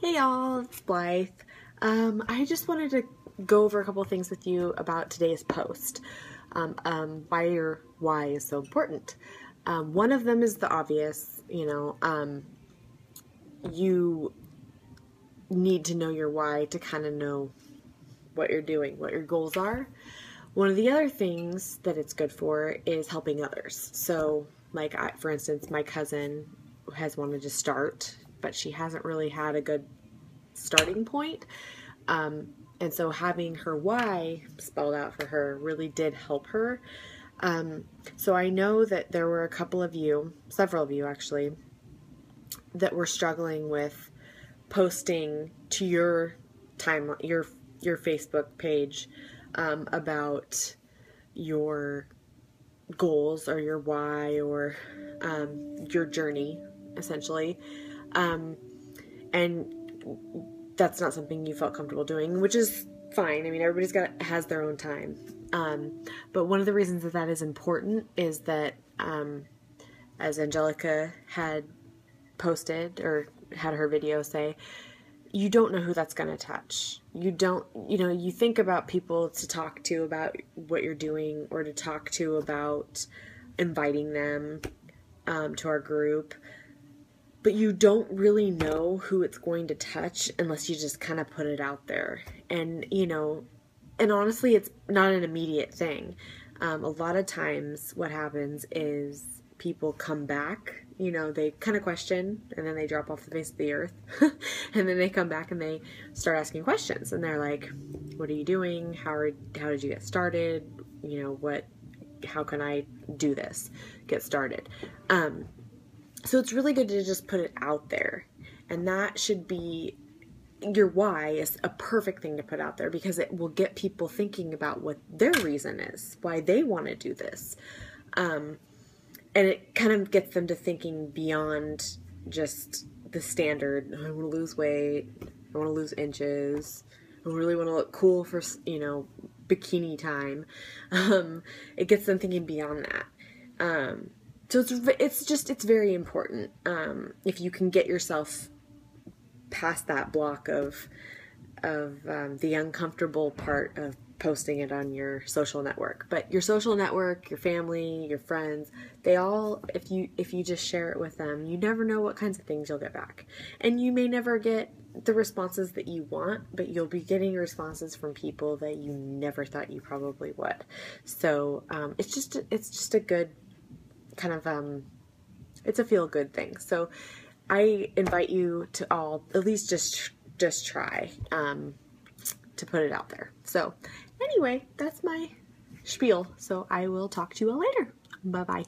Hey y'all, it's Blythe. I just wanted to go over a couple of things with you about today's post. Why your why is so important. One of them is the obvious, you need to know your why to kind of know what you're doing, what your goals are. One of the other things that it's good for is helping others. So, for instance, my cousin has wanted to start, but she hasn't really had a good starting point. And so having her why spelled out for her really did help her. So I know that there were a couple of you, several of you actually, that were struggling with posting to your Facebook page about your goals or your why or your journey, essentially. And that's not something you felt comfortable doing, which is fine. I mean, everybody's has their own time. But one of the reasons that is important is that, as Angelica had posted or had her video say, you don't know who that's going to touch. You think about people to talk to about what you're doing or to talk to about inviting them to our group. But you don't really know who it's going to touch unless you just kind of put it out there. And, and honestly, it's not an immediate thing. A lot of times what happens is people come back, they kind of question and then they drop off the face of the earth. And then they come back and they start asking questions. And they're like, what are you doing? How did you get started? How can I do this? Get started. So it's really good to just put it out there. And that should be, your why is a perfect thing to put out there because it will get people thinking about what their reason is, why they want to do this. And it kind of gets them to thinking beyond just the standard, I want to lose weight, I want to lose inches, I really want to look cool for, bikini time. It gets them thinking beyond that. So it's very important. If you can get yourself past that block of the uncomfortable part of posting it on your social network. But your social network, your family, your friends, they all, if you just share it with them, you never know what kinds of things you'll get back. And you may never get the responses that you want, but you'll be getting responses from people that you never thought you probably would. So it's just a good kind of it's a feel-good thing. So I invite you to all at least just try to put it out there. So anyway, that's my spiel. So I will talk to you all later. Bye-bye.